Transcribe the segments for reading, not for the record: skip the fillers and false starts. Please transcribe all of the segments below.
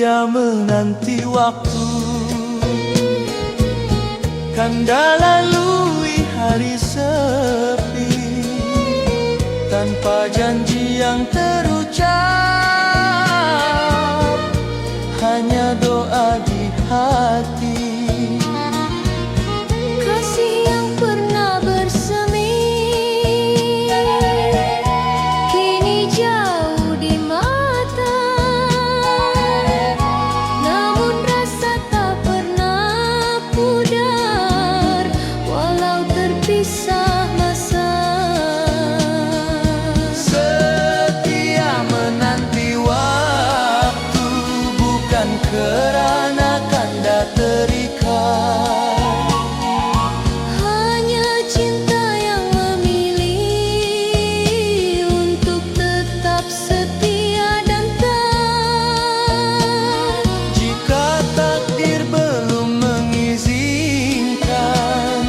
setia menanti waktu, kanda lalui hari sepi tanpa janji yang terucap, hanya doa di hati. Kasih yang pernah bersemi kini jauh di mata, namun rasa tak pernah pudar walau terpisah masa. Setia menanti waktu, bukan kerana kanda terikat, Hanya cinta yang memilih untuk tetap setia dan taat. jika takdir belum mengizinkan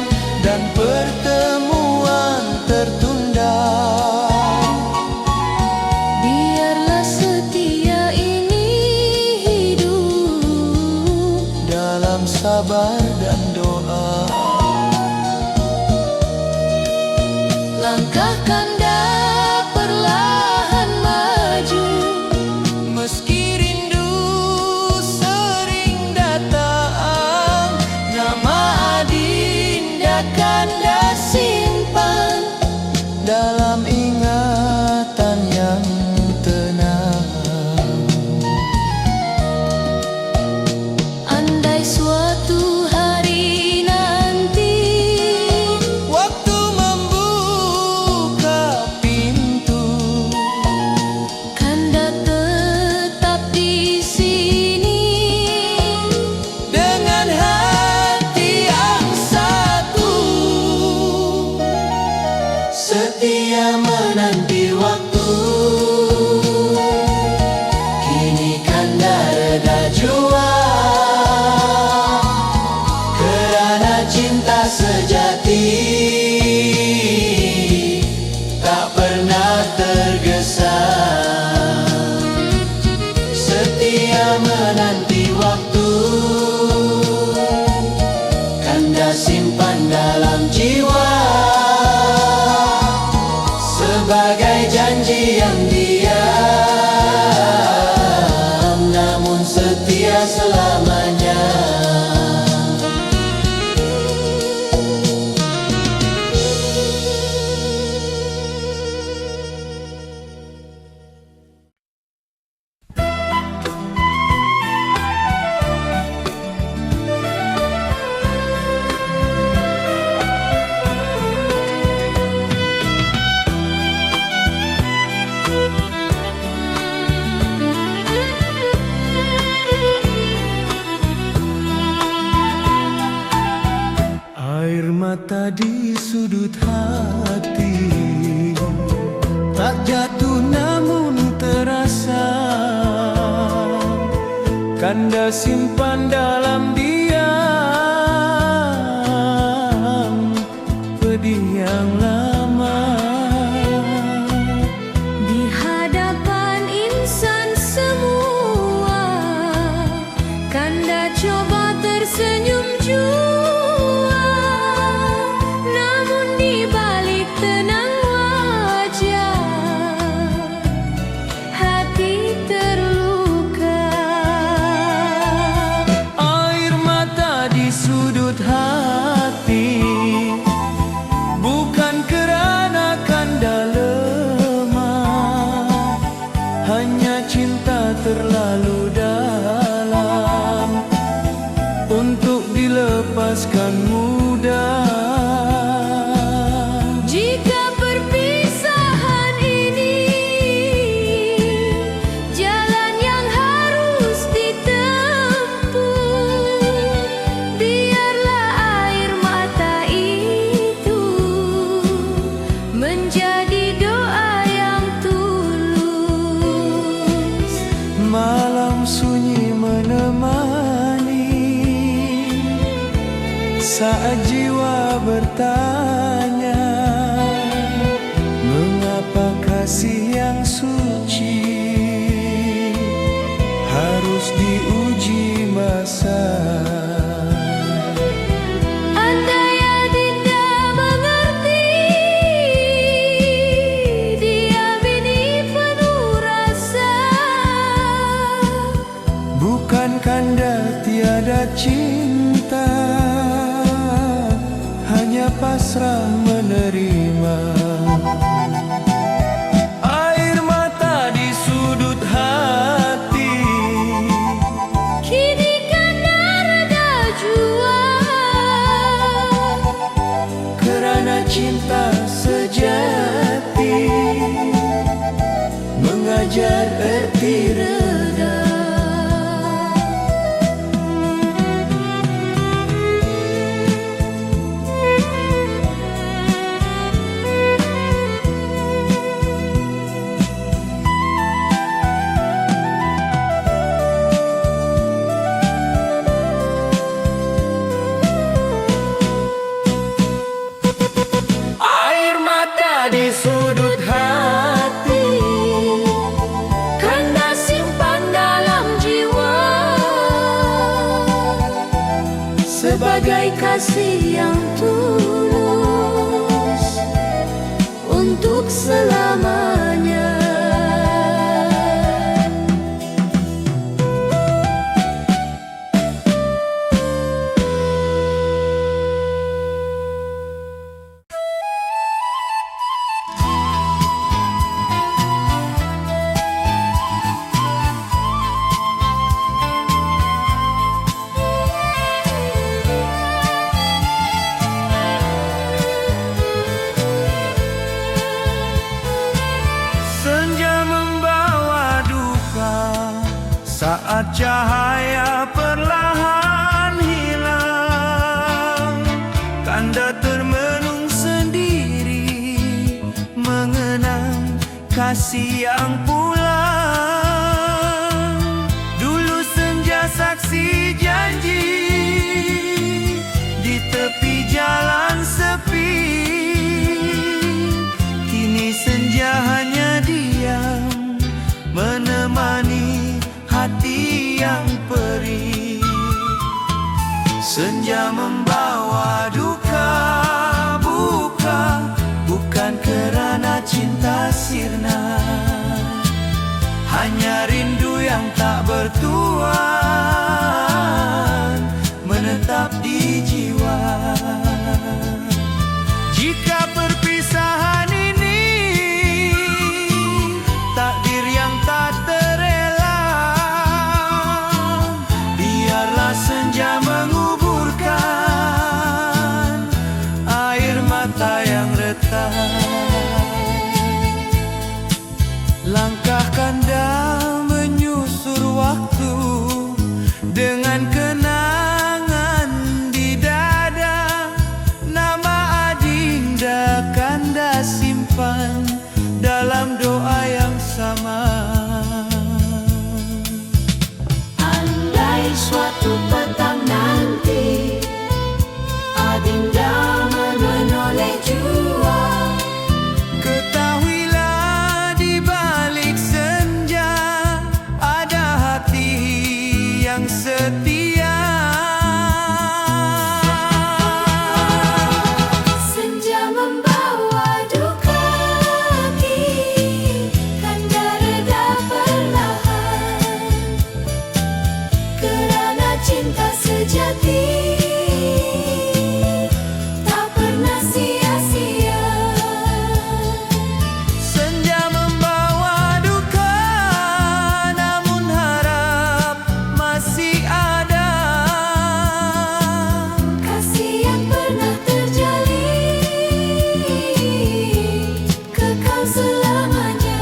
dan pertemuan tertunda. Biarlah setia ini hidup Dalam sabar dan doa, langkah kanda perlahan maju, meski rindu sering datang, nama adinda kanda simpan dalam ingatan yang tenang. andai suatu hari nanti Waktu membuka pintu, kanda tetap di sini dengan hati yang satu, setia menanti waktu. Kini kanda reda jua kerana cinta sejati tak pernah tergesa. Setia menanti waktu, kanda simpan dalam jiwa sebagai janji yang diam, namun setia selamanya. Air mata di sudut hati tak jatuh namun terasa, kanda simpan dalam diam pedih yang lama. di hadapan insan semua, kanda coba tersenyum jua, namun di balik tenang wajah hati terluka. Air mata di sudut hati, bukan kerana kanda lemah, hanya cinta terlalu dalam untuk dilepaskan mudah. Jika perpisahan ini jalan yang harus ditempuh, biarlah air mata itu menjadi doa yang tulus. Malam sunyi menemani saat jiwa bertanya, mengapa kasih yang suci harus diulang? di sudut hati, Kanda simpan dalam jiwa sebagai kasih yang tulus untuk selamanya. senja membawa duka saat cahaya perlahan hilang. Kanda termenung sendiri mengenang kasih yang pulang. Dulu senja saksi janji di tepi jalan sepi, kini senja hanya diam menemani hati yang perih. Senja membawa duka, bukan kerana cinta sirna, hanya rindu yang tak bertuan menetap di jiwa. Jika perpisahan ini takdir yang tak terela, biarlah senja menguburkan air mata yang retak. Langkah Kanda menyusur waktu dengan kenangan di dada. Nama adinda Kanda simpan dalam doa yang sama. Andai suatu petang nanti adinda menoleh jua, Ketahuilah di balik senja ada hati yang setia. senja membawa duka, Kanda reda perlahan kerana cinta sejati tak pernah sia-sia. Senja membawa duka, namun harap masih ada. Kasih yang pernah terjalin kekal selamanya.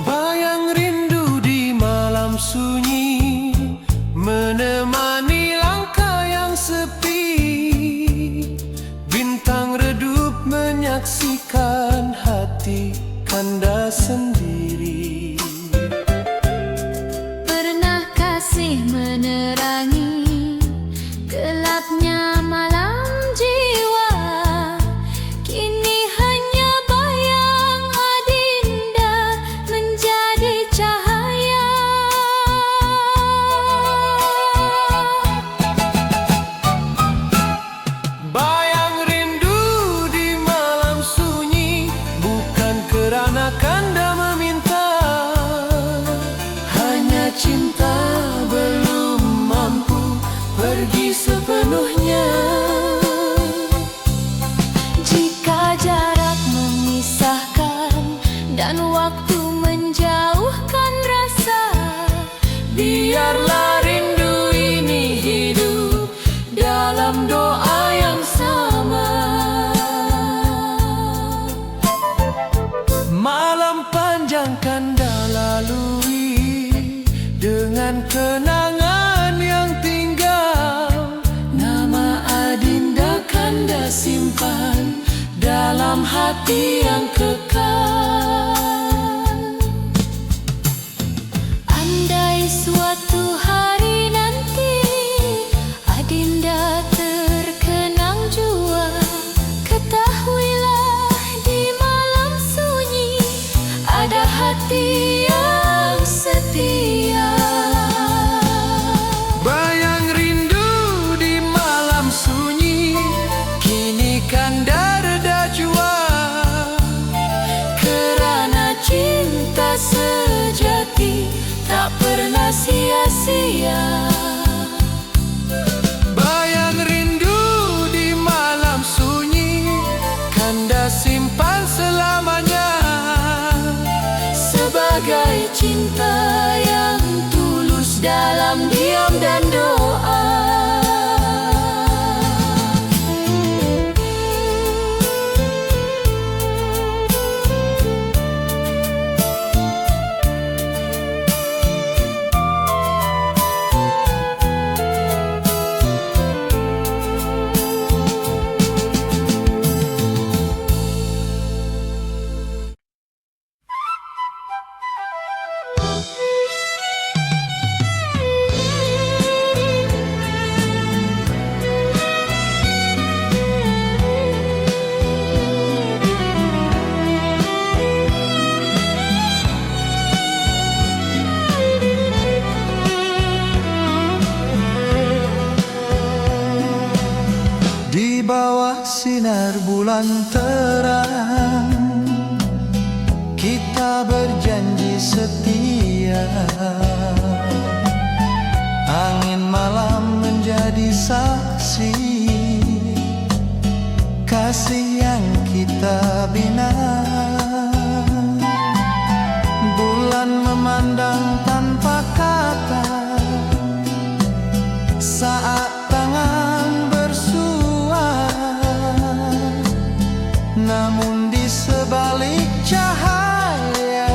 Bayang rindu di malam sunyi menemani langkah yang sepi. Bintang redup menyaksikan hati Kanda sendiri. Pernah kasih menerangi gelapnya malam jiwa, kini hanya bayang adinda menjadi cahaya. Bayang rindu di malam sunyi bukan kerana Kanda meminta, cinta belum mampu pergi sepenuhnya. Jika jarak memisahkan dan waktu menjauhkan rasa, Biarlah rindu ini hidup dalam doa yang sama. Malam panjang kanda lalui dengan kenangan yang tinggal. Nama adinda kanda simpan dalam hati yang kekal. andai suatu hari nanti adinda terkenang jua, ketahuilah di malam sunyi ada hati yang setia. Bayang rindu di malam sunyi, kini kanda reda jua. Kerana cinta sejati tak pernah sia-sia. Bayang rindu di malam sunyi, kanda simpan selamanya. Sebagai cinta yang tulus dalam diam dan doa. Di bawah sinar bulan terang, kita berjanji setia. Angin malam menjadi saksi kasih yang kita bina. Bulan memandang tanpa kata saat tangan bersua. Namun di sebalik cahaya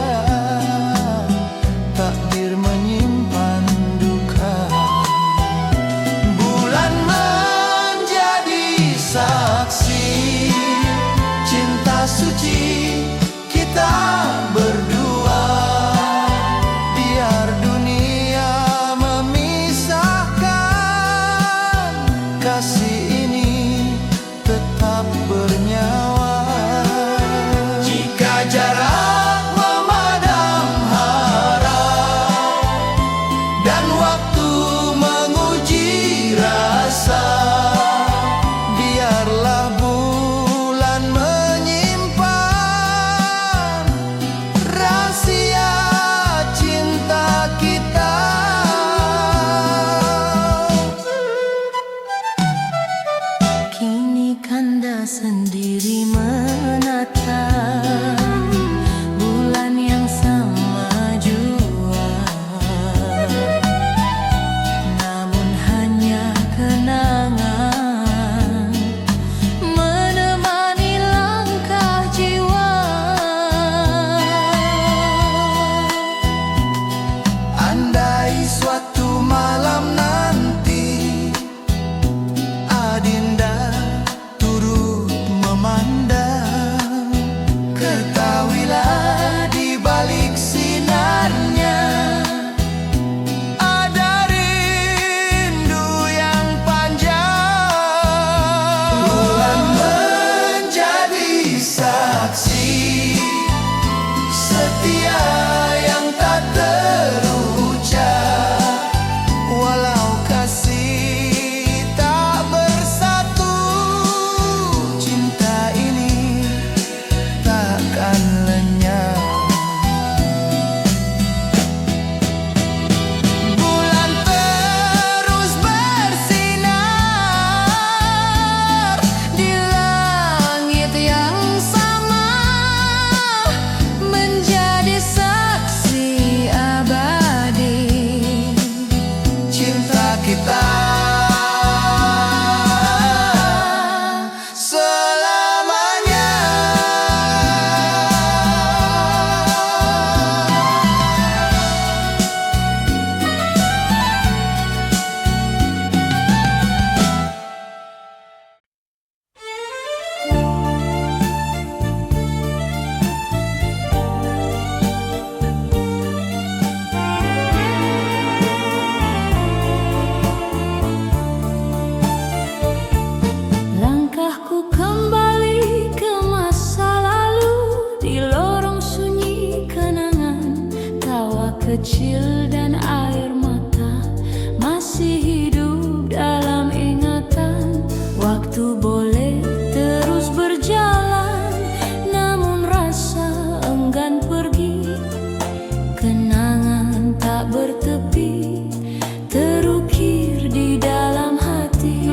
takdir menyimpan duka. Bulan menjadi saksi cinta suci kecil dan air mata masih hidup dalam ingatan. Waktu boleh terus berjalan, namun rasa enggan pergi. Kenangan tak bertepi, terukir di dalam hati.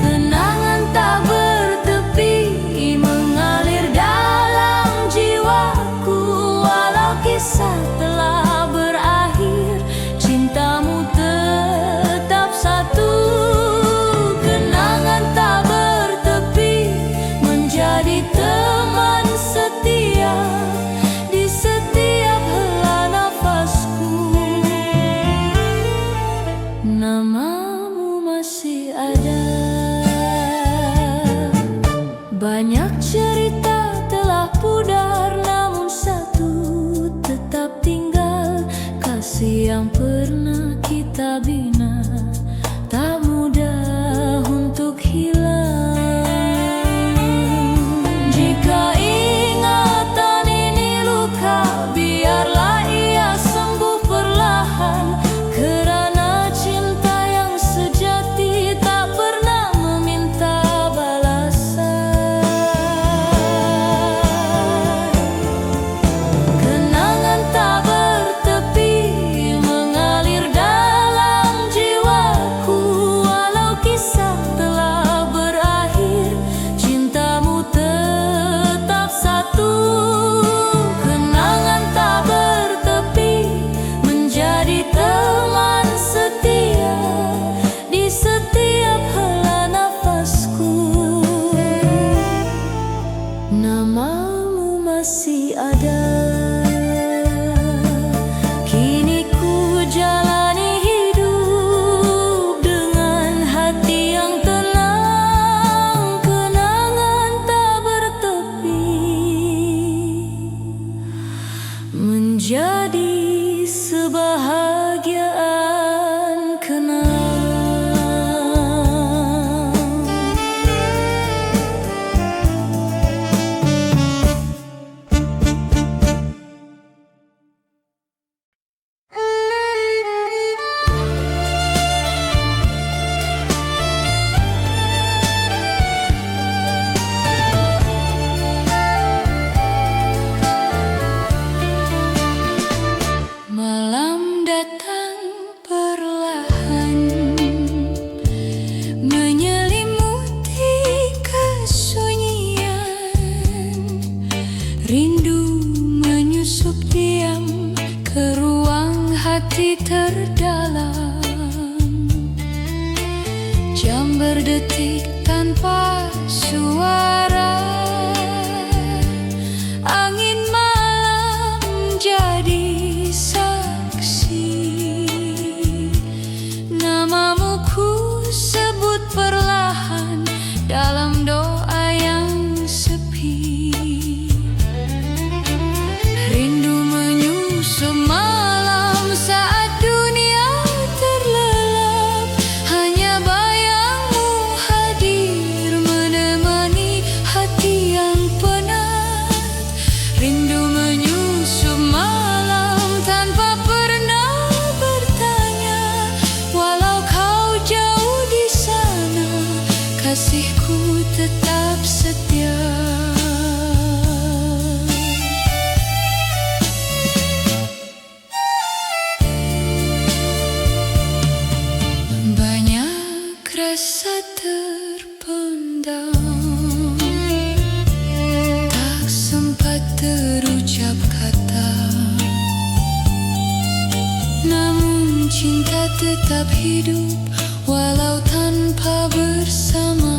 Kenangan tak bertepi mengalir dalam jiwaku. Walau kisah telah berakhir, cintamu tetap satu. Kenangan tak bertepi menjadi teman setia di setiap hela nafasku. Namamu masih ada. Banyak cerita telah pudar, namun satu tetap tinggal. Kasih yang pernah kita bina tak mudah untuk hilang. Jika ingatan ini luka, biarlah ia sembuh perlahan. Kerana cinta yang sejati tak pernah meminta balasan. Kenangan tak bertepi mengalir dalam jiwaku. Walau kisah telah berakhir, cintamu tetap satu. Kenangan tak bertepi menjadi teman setia di setiap hela nafasku. Namamu masih ada. Kini ku jalani hidup dengan hati yang tenang. Kenangan tak bertepi menjadi sebahagiaan kenang. Malam datang perlahan, menyelimuti kesunyian. Rindu menyusup diam ke ruang hati terdalam. Jam berdetik tanpa suara. Angin malam jadi saksi. Namamu ku sebut perlahan dalam doa yang sepi. Rindu menyusup malam saat dunia terlelap. Hanya bayangmu hadir menemani hati yang penat. Rindu menyusup malam tanpa pernah bertanya. Walau kau jauh di sana, kasihku tetap setia. Banyak rasa terpendam, tak sempat terucap kata. Namun cinta tetap hidup walau tanpa bersama.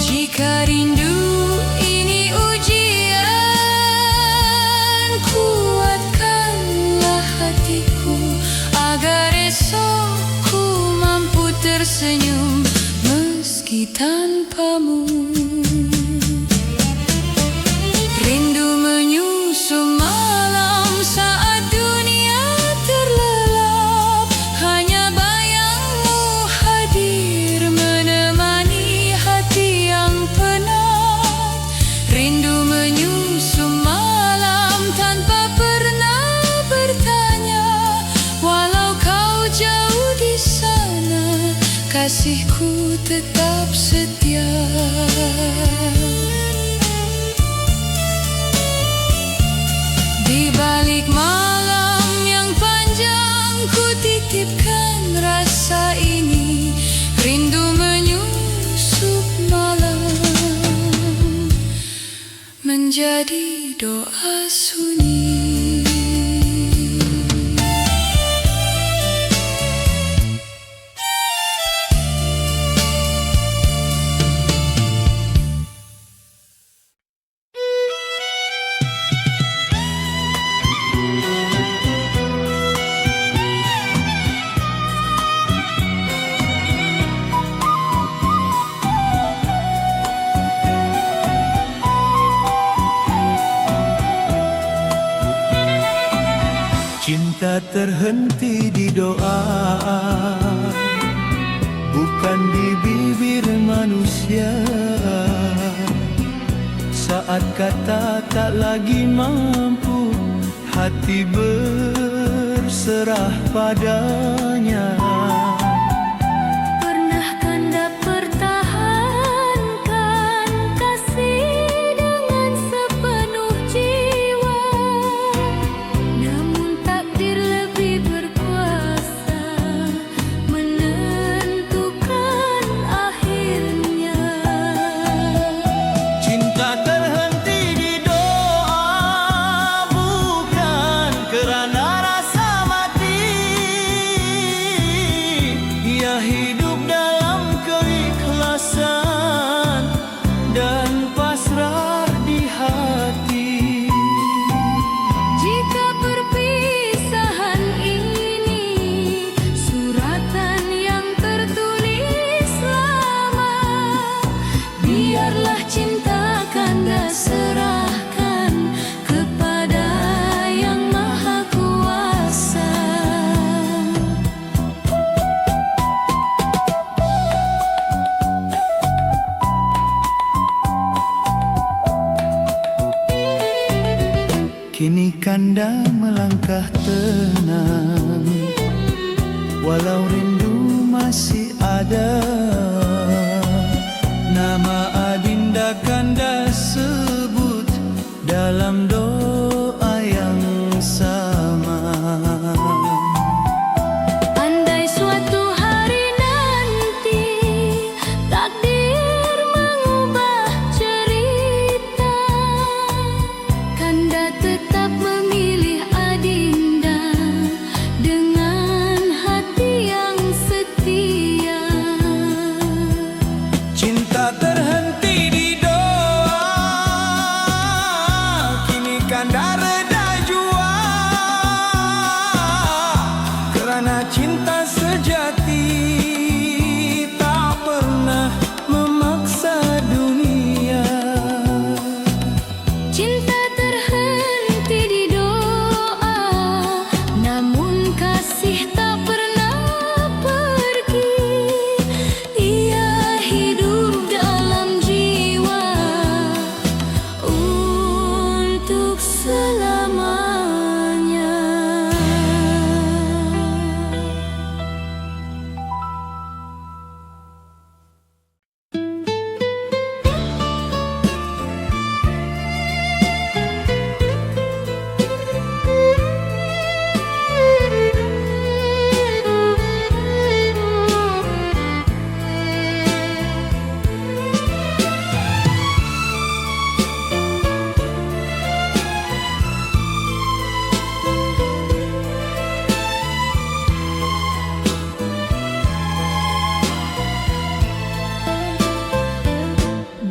Jika rindu ini ujian, kuatkanlah hatiku agar esok ku mampu tersenyum meski tanpamu. Rindu menyusup malam saat dunia terlelap. Hanya bayangmu rasa ini, rindu menyusup malam, menjadi doa sunyi. Cinta terhenti di doa, bukan di bibir manusia. Saat kata tak lagi mampu, hati berserah padanya. Pernah Kanda pertahankan kasih dengan sepenuh jiwa, namun takdir lebih berkuasa menentukan akhirnya. Cinta terhenti di doa, bukan kerana rasa mati. Ia hidup dalam keikhlasan dan pasrah di hati. Jika perpisahan ini suratan yang tertulis lama, biarlah cinta Kanda serahkan kepada Yang Maha Kuasa. Kini Kanda melangkah tenang, walau rindu masih ada. Nama adinda Kanda sebut dalam doa yang sama. Andai suatu hari nanti takdir mengubah cerita, Kanda tetap memilih adinda dengan hati yang setia. Cinta terhenti di doa, kini Kanda reda jua. Kerana cinta sejati tak pernah memaksa dunia. Cinta terhenti di doa, namun kasih tak pernah pergi. Ia hidup dalam jiwa untuk selamanya.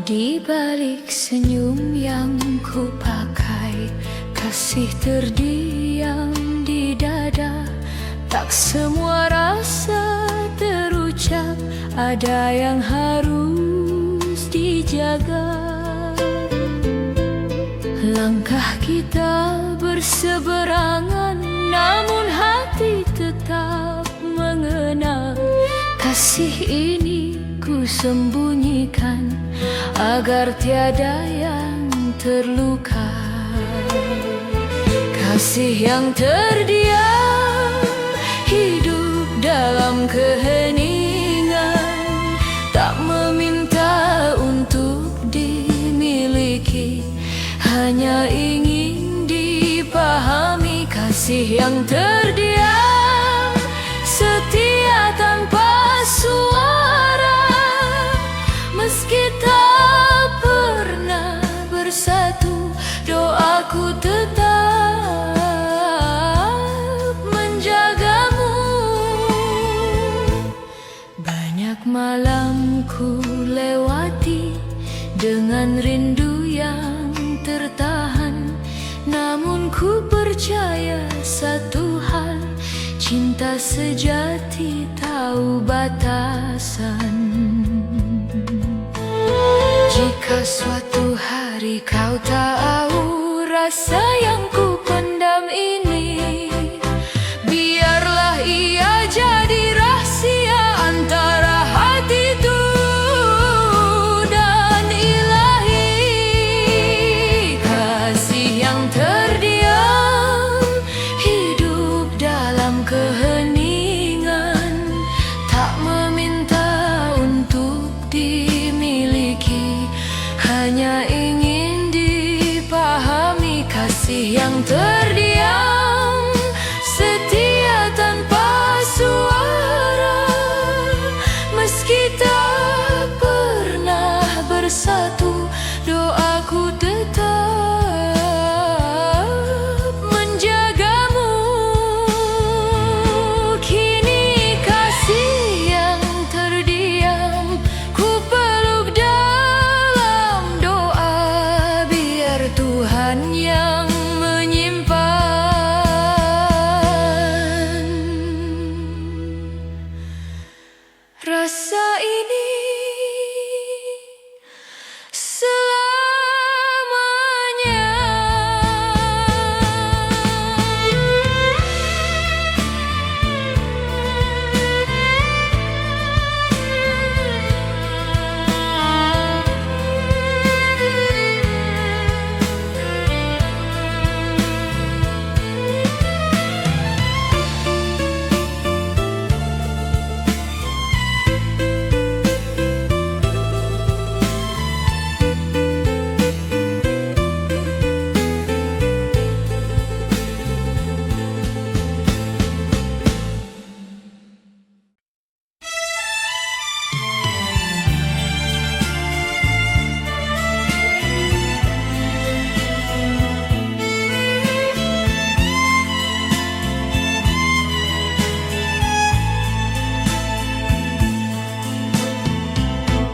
Di balik senyum yang ku pakai, kasih terdiam di dada. Tak semua rasa terucap, ada yang harus dijaga. Langkah kita berseberangan, namun hati tetap mengenang. Kasih ini ku sembunyikan agar tiada yang terluka. Kasih yang terdiam hidup dalam keheningan, tak meminta untuk dimiliki, hanya ingin dipahami. Kasih yang terdiam setia tanpa bersatu, doaku tetap menjagamu. Banyak malam ku lewati dengan rindu yang tertahan, namun ku percaya satu hal, cinta sejati tahu batasan. Jika suatu hari kau tahu rasa yang ku pendam ini, biarlah ia jadi rahasia antara hatiku dan Ilahi. Kasih yang terdiam hidup dalam keheningan, tak meminta untuk dimiliki, hanya ingin dipahami. Kasih yang terdiam, setia tanpa suara, meski tak pernah bersatu, doaku tetap menjagamu. Kini kasih yang terdiam ku peluk dalam doa, biar Tuhan yang menyimpan rasa ini selamanya.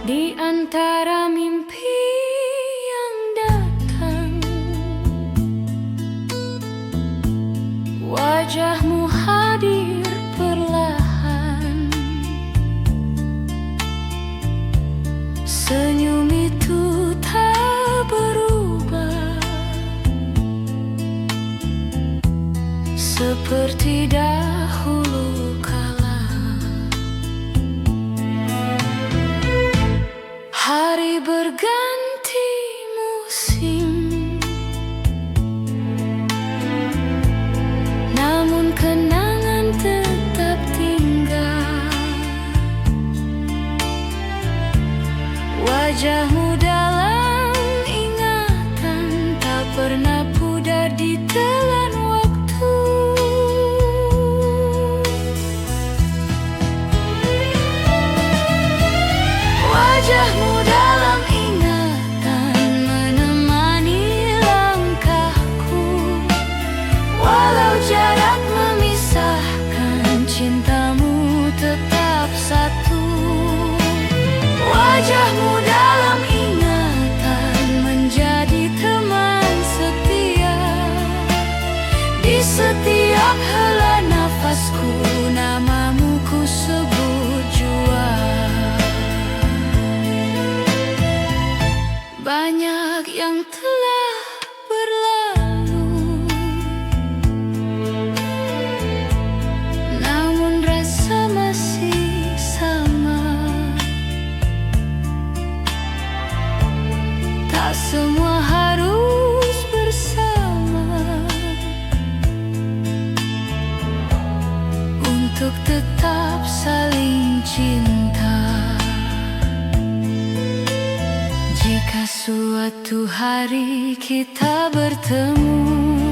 Di antara mimpi yang datang, wajahmu hadir perlahan. Senyum itu tak berubah, seperti dahulu kala. Hari berganti musim, namun kenangan tetap tinggal. Wajahmu dalam ingatan, tak pernah pudar ditelan waktu. Wajahmu dalam ingatan menemani langkahku, walau jarak memisahkan, cintamu tetap satu. Wajahmu dalam ingatan menjadi teman setia, di setiap hela nafasku namamu ku sebut jua. Banyak yang telah berlalu, namun rasa masih sama. Tak semua harus bersama untuk tetap saling cinta. Jika suatu hari kita bertemu,